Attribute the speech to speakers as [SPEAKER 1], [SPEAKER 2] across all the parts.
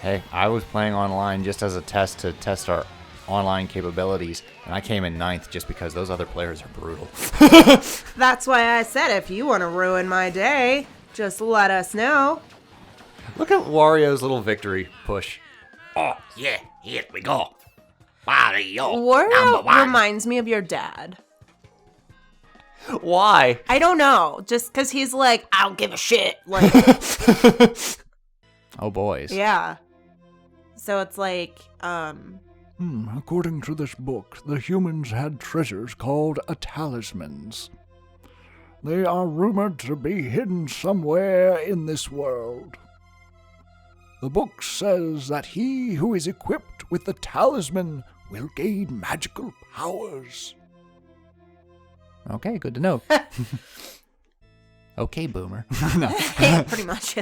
[SPEAKER 1] Hey, I was playing online just as a test to test our online capabilities, and I came in 9th just because those other players are brutal.
[SPEAKER 2] That's why I said if you want to ruin my day, just let us know.
[SPEAKER 1] Look at Wario's little victory push.
[SPEAKER 3] Oh, yeah, here we go. Wario,
[SPEAKER 2] Wario
[SPEAKER 3] number one.
[SPEAKER 2] reminds me of your dad.
[SPEAKER 1] Why?
[SPEAKER 2] I don't know, just because he's like, I don't give a shit. Like,
[SPEAKER 1] Oh, boys.
[SPEAKER 2] yeah. So it's like,
[SPEAKER 4] According to this book, the humans had treasures called talismans. They are rumored to be hidden somewhere in this world. The book says that he who is equipped with the talisman will gain magical powers.
[SPEAKER 1] Okay, good to know. Okay, boomer. No.
[SPEAKER 2] yeah, pretty much.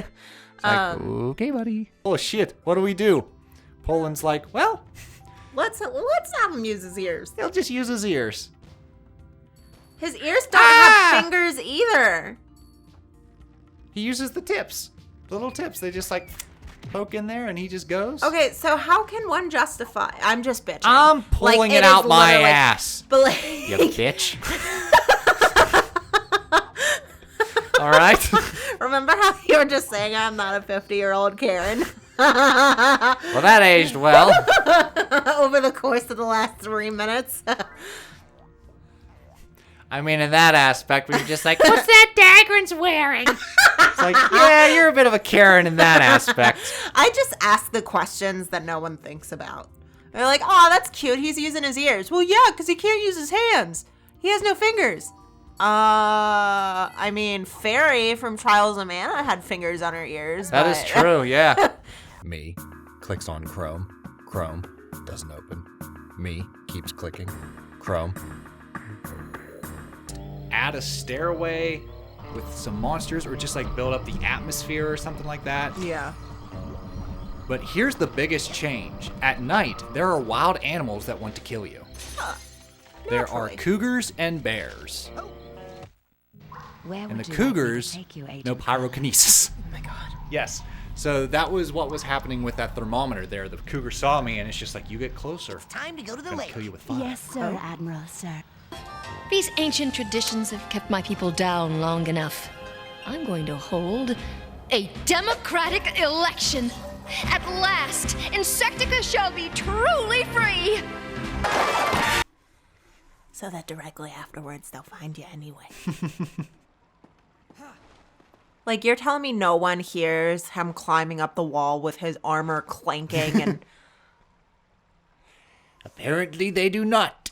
[SPEAKER 1] Okay, buddy. Oh, shit. What do we do? Poland's like, well,
[SPEAKER 2] Let's have him use his ears.
[SPEAKER 1] he'll just use his ears.
[SPEAKER 2] His ears don't have fingers either.
[SPEAKER 1] He uses the tips. The little tips. They just like poke in there and he just goes.
[SPEAKER 2] Okay, so how can one justify? I'm just bitching.
[SPEAKER 1] I'm pulling it
[SPEAKER 2] is
[SPEAKER 1] out my
[SPEAKER 2] literally-
[SPEAKER 1] ass.
[SPEAKER 2] But like,
[SPEAKER 1] You bitch. All right.
[SPEAKER 2] remember how you were just saying I'm not a 50-year-old Karen?
[SPEAKER 1] Well, that aged well.
[SPEAKER 2] Over the course of the last 3 minutes.
[SPEAKER 1] I mean, in that aspect, we were just like,
[SPEAKER 3] What's that Dagran's wearing?
[SPEAKER 1] it's like, yeah, you're a bit of a Karen in that aspect.
[SPEAKER 2] I just ask the questions that no one thinks about. They're like, oh, that's cute. He's using his ears. Well, yeah, because he can't use his hands. He has no fingers. I mean, Fairy from Trials of Mana had fingers on her ears.
[SPEAKER 1] That
[SPEAKER 2] but...
[SPEAKER 1] is true, yeah. Me clicks on Chrome. Chrome doesn't open. Me keeps clicking. Chrome. Add a stairway with some monsters or just like build up the atmosphere or something like that.
[SPEAKER 2] Yeah.
[SPEAKER 1] But here's the biggest change. At night, there are wild animals that want to kill you. There are
[SPEAKER 2] Naturally.
[SPEAKER 1] cougars and bears.
[SPEAKER 5] Where
[SPEAKER 1] And
[SPEAKER 5] would
[SPEAKER 1] the
[SPEAKER 5] you like me to
[SPEAKER 1] cougars,
[SPEAKER 5] take you,
[SPEAKER 1] no
[SPEAKER 5] Agent?
[SPEAKER 1] pyrokinesis.
[SPEAKER 2] Oh my god.
[SPEAKER 1] Yes. So that was what was happening with that thermometer there. The cougar saw me and it's just like, you get closer.
[SPEAKER 3] Time to go to the
[SPEAKER 1] I'm gonna
[SPEAKER 3] lake.
[SPEAKER 1] kill you with fire.
[SPEAKER 5] Yes, sir, Admiral, sir.
[SPEAKER 6] These ancient traditions have kept my people down long enough. I'm going to hold a democratic election. At last, Insectica shall be truly free.
[SPEAKER 2] So that directly afterwards they'll find you anyway. Like, you're telling me no one hears him climbing up the wall with his armor clanking and...
[SPEAKER 3] Apparently they do not.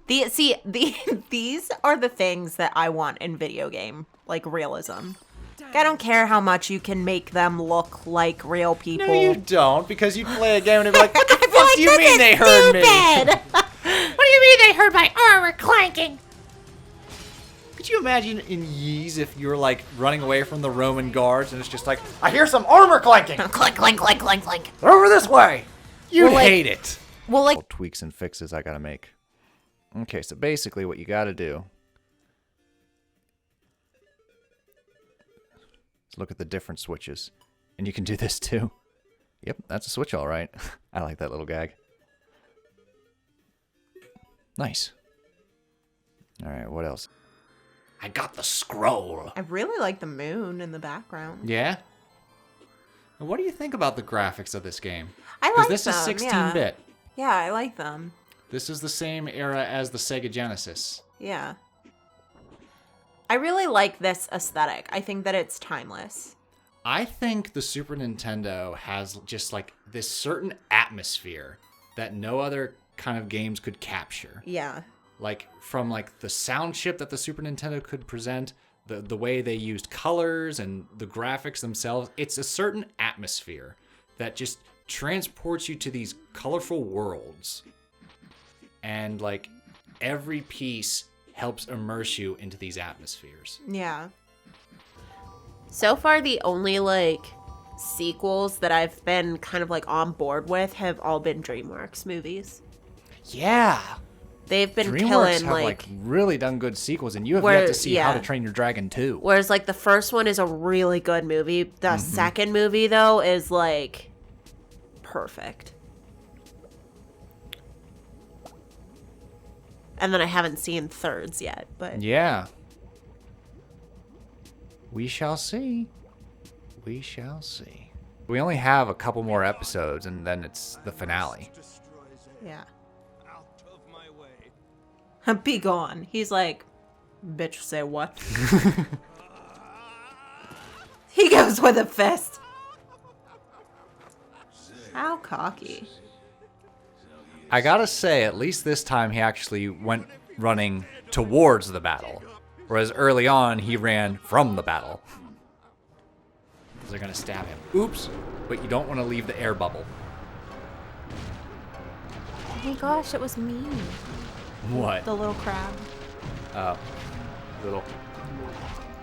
[SPEAKER 2] These are the things that I want in video game, like realism. I don't care how much you can make them look like real people.
[SPEAKER 1] No, you don't, because you play a game and be like, what the
[SPEAKER 2] I feel
[SPEAKER 1] fuck
[SPEAKER 2] like
[SPEAKER 1] do you
[SPEAKER 2] this
[SPEAKER 1] mean
[SPEAKER 2] is
[SPEAKER 1] they heard me?
[SPEAKER 2] stupid.
[SPEAKER 3] What do you mean they heard my armor clanking?
[SPEAKER 1] Could you imagine in Ys if you were like running away from the Roman guards and it's just like, I hear some armor clanking.
[SPEAKER 2] Clink, clink, clink, clink, clink.
[SPEAKER 1] Over this way. You'd
[SPEAKER 2] Well, like-
[SPEAKER 1] hate it.
[SPEAKER 2] Well, like,
[SPEAKER 1] Tweaks and fixes I gotta make. Okay, so basically what you gotta do is look at the different switches. And you can do this too. Yep, that's a switch all right. I like that little gag. Nice. All right, what else?
[SPEAKER 3] I got the scroll.
[SPEAKER 2] I really like the moon in the background.
[SPEAKER 1] Yeah? And what do you think about the graphics of this game?
[SPEAKER 2] I
[SPEAKER 1] Because
[SPEAKER 2] like
[SPEAKER 1] this is
[SPEAKER 2] them, yeah.
[SPEAKER 1] 16-bit.
[SPEAKER 2] Yeah, I like them.
[SPEAKER 1] This is the same era as the Sega Genesis.
[SPEAKER 2] Yeah. I really like this aesthetic. I think that it's timeless.
[SPEAKER 1] I think the Super Nintendo has just like this certain atmosphere that no other kind of games could capture.
[SPEAKER 2] Yeah.
[SPEAKER 1] Like from like the sound chip that the Super Nintendo could present, the way they used colors and the graphics themselves, it's a certain atmosphere that just transports you to these colorful worlds. And like every piece helps immerse you into these atmospheres.
[SPEAKER 2] Yeah. So far, the only like sequels that I've been kind of like on board with have all been DreamWorks movies.
[SPEAKER 1] Yeah.
[SPEAKER 2] They've been
[SPEAKER 1] DreamWorks
[SPEAKER 2] killing
[SPEAKER 1] have
[SPEAKER 2] like
[SPEAKER 1] really done good sequels, and you have
[SPEAKER 2] Where-
[SPEAKER 1] yet to see
[SPEAKER 2] yeah.
[SPEAKER 1] How to Train Your Dragon 2.
[SPEAKER 2] whereas like the first one is a really good movie. The second movie though is like perfect. And then I haven't seen thirds yet, but
[SPEAKER 1] Yeah. We shall see. We shall see. We only have a couple more episodes, and then it's the finale.
[SPEAKER 2] yeah. Be gone. He's like, bitch, say what? He goes with a fist. How cocky.
[SPEAKER 1] I gotta say, at least this time he actually went running towards the battle. Whereas early on, he ran from the battle. They're gonna stab him. Oops. But you don't want to leave the air bubble.
[SPEAKER 2] Oh my gosh, it was me.
[SPEAKER 1] What?
[SPEAKER 2] The little crab.
[SPEAKER 1] Little.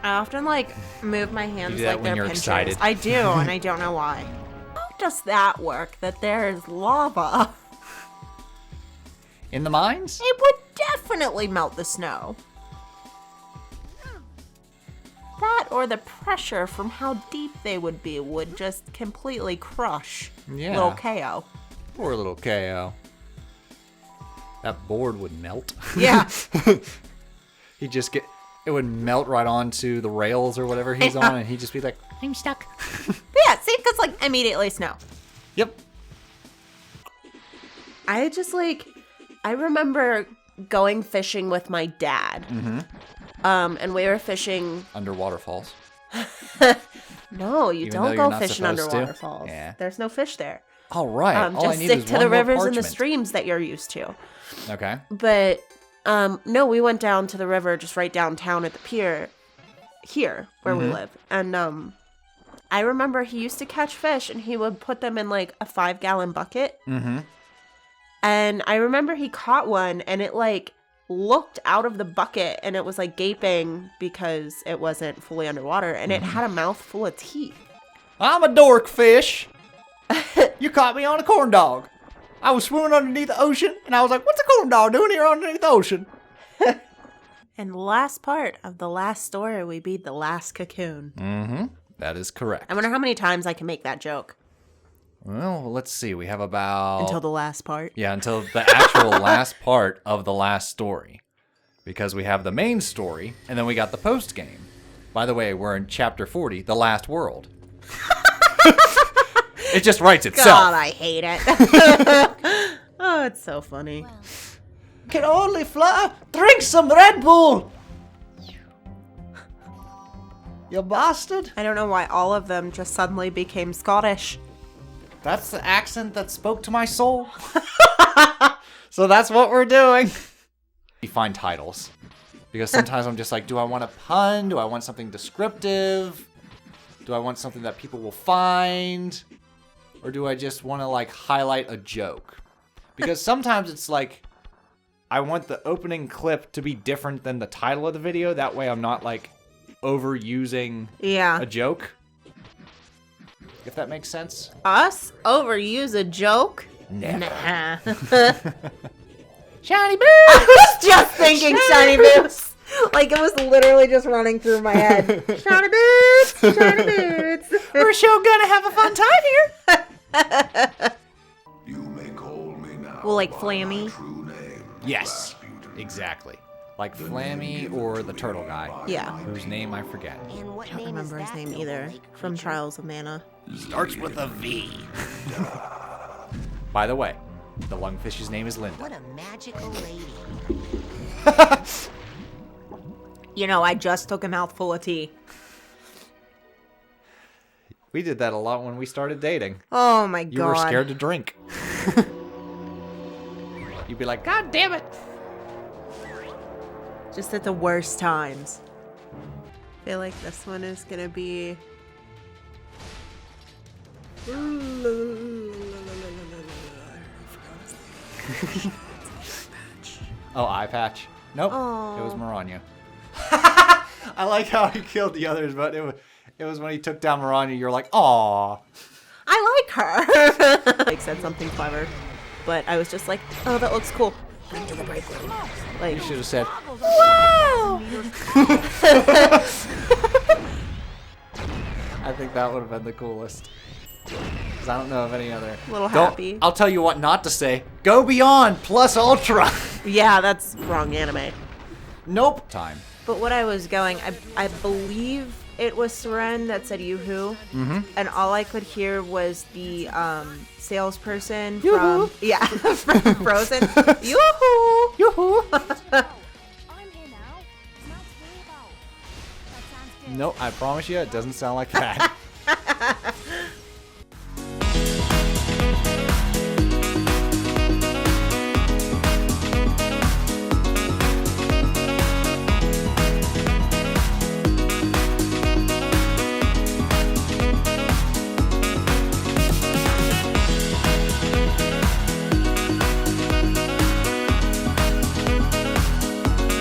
[SPEAKER 2] I often like move my hands
[SPEAKER 1] You do that
[SPEAKER 2] like
[SPEAKER 1] when
[SPEAKER 2] they're
[SPEAKER 1] you're
[SPEAKER 2] pinchers.
[SPEAKER 1] excited.
[SPEAKER 2] I do, and I don't know why. How does that work? That there is lava.
[SPEAKER 1] In the mines?
[SPEAKER 2] It would definitely melt the snow. That or the pressure from how deep they would be would just completely crush
[SPEAKER 1] Yeah.
[SPEAKER 2] little KO.
[SPEAKER 1] Poor little KO. That board would melt.
[SPEAKER 2] Yeah.
[SPEAKER 1] It would melt right onto the rails or whatever he's on, and he'd just be like, I'm stuck.
[SPEAKER 2] Yeah, see, because like immediately snow.
[SPEAKER 1] Yep.
[SPEAKER 2] I remember going fishing with my dad.
[SPEAKER 1] Mm-hmm.
[SPEAKER 2] And we were fishing.
[SPEAKER 1] Under waterfalls.
[SPEAKER 2] No, you
[SPEAKER 1] Even though
[SPEAKER 2] don't
[SPEAKER 1] you're
[SPEAKER 2] go
[SPEAKER 1] not
[SPEAKER 2] fishing under
[SPEAKER 1] supposed to?
[SPEAKER 2] waterfalls.
[SPEAKER 1] Yeah.
[SPEAKER 2] There's no fish there.
[SPEAKER 1] All right. All I
[SPEAKER 2] Just
[SPEAKER 1] need
[SPEAKER 2] stick
[SPEAKER 1] is
[SPEAKER 2] to
[SPEAKER 1] one
[SPEAKER 2] the
[SPEAKER 1] more
[SPEAKER 2] rivers and the
[SPEAKER 1] parchment.
[SPEAKER 2] streams that you're used to.
[SPEAKER 1] Okay.
[SPEAKER 2] But no, we went down to the river just right downtown at the pier here where we live. And I remember he used to catch fish and he would put them in like a 5-gallon bucket.
[SPEAKER 1] Mm-hmm.
[SPEAKER 2] And I remember he caught one and it like looked out of the bucket and it was like gaping because it wasn't fully underwater and it had a mouth full of teeth.
[SPEAKER 1] I'm a dork fish. You caught me on a corn dog. I was swimming underneath the ocean, and I was like, what's a corn dog doing here underneath the ocean?
[SPEAKER 2] And the last part of the last story, we beat the last cocoon.
[SPEAKER 1] Mm-hmm. That is correct.
[SPEAKER 2] I wonder how many times I can make that joke.
[SPEAKER 1] Well, let's see. We have about...
[SPEAKER 2] Until the last part.
[SPEAKER 1] Yeah, until the actual last part of the last story. Because we have the main story, and then we got the post-game. By the way, we're in Chapter 40, The Last World. It just writes itself.
[SPEAKER 2] God, I hate it. Oh, it's so funny.
[SPEAKER 1] Can only fly. Drink some Red Bull. You bastard.
[SPEAKER 2] I don't know why all of them just suddenly became Scottish.
[SPEAKER 1] That's the accent that spoke to my soul. So that's what we're doing. You find titles. Because sometimes I'm just like, do I want a pun? Do I want something descriptive? Do I want something that people will find? Or do I just want to like highlight a joke? Because sometimes it's like, I want the opening clip to be different than the title of the video. That way I'm not like overusing a joke. If that makes sense.
[SPEAKER 2] Us overuse a joke?
[SPEAKER 1] Never.
[SPEAKER 2] Nah.
[SPEAKER 1] Shiny boo!
[SPEAKER 2] I was just thinking shiny boots. Like it was literally just running through my head. Shiny boots, shiny boots.
[SPEAKER 1] We're sure gonna have a fun time here.
[SPEAKER 7] You may call me now.
[SPEAKER 2] Well, like
[SPEAKER 7] by
[SPEAKER 2] Flammy.
[SPEAKER 7] my true name,
[SPEAKER 1] Yes,
[SPEAKER 7] Rasputin.
[SPEAKER 1] exactly. Like Flammy or the turtle guy.
[SPEAKER 2] Yeah.
[SPEAKER 1] Whose name I forget.
[SPEAKER 5] And what
[SPEAKER 2] I don't
[SPEAKER 5] name
[SPEAKER 2] remember
[SPEAKER 5] is
[SPEAKER 2] his
[SPEAKER 5] that
[SPEAKER 2] name either.
[SPEAKER 5] noble
[SPEAKER 2] From
[SPEAKER 5] creature?
[SPEAKER 2] Trials of Mana.
[SPEAKER 3] Starts with a V.
[SPEAKER 1] By the way, the lungfish's name is Linda.
[SPEAKER 5] What a magical lady.
[SPEAKER 2] You know, I just took a mouthful of tea.
[SPEAKER 1] We did that a lot when we started dating.
[SPEAKER 2] Oh my god.
[SPEAKER 1] You were scared to drink. You'd be like, God damn it.
[SPEAKER 2] Just at the worst times. I feel like this one is gonna be.
[SPEAKER 1] Oh, eye patch. Nope.
[SPEAKER 2] Aw.
[SPEAKER 1] It was Maranya. I like how he killed the others, but it was when he took down Maranya, you're like, aw.
[SPEAKER 2] I like her. Like said something clever, but I was just like, oh, that looks cool.
[SPEAKER 5] Into the break room.
[SPEAKER 2] Like,
[SPEAKER 1] You should have said,
[SPEAKER 2] wow!
[SPEAKER 1] I think that would have been the coolest. Because I don't know of any other.
[SPEAKER 2] A little happy.
[SPEAKER 1] I'll tell you what not to say. Go Beyond plus Ultra.
[SPEAKER 2] Yeah, that's wrong anime.
[SPEAKER 1] Nope. Time.
[SPEAKER 2] But what I was going, I believe it was Seren that said yoo-hoo. Mm-hmm. And all I could hear was the salesperson from from Frozen. Yoo-hoo! Yoo-hoo!
[SPEAKER 8] I'm here now. It's not to worry about. That sounds good.
[SPEAKER 1] Nope, I promise you, it doesn't sound like that.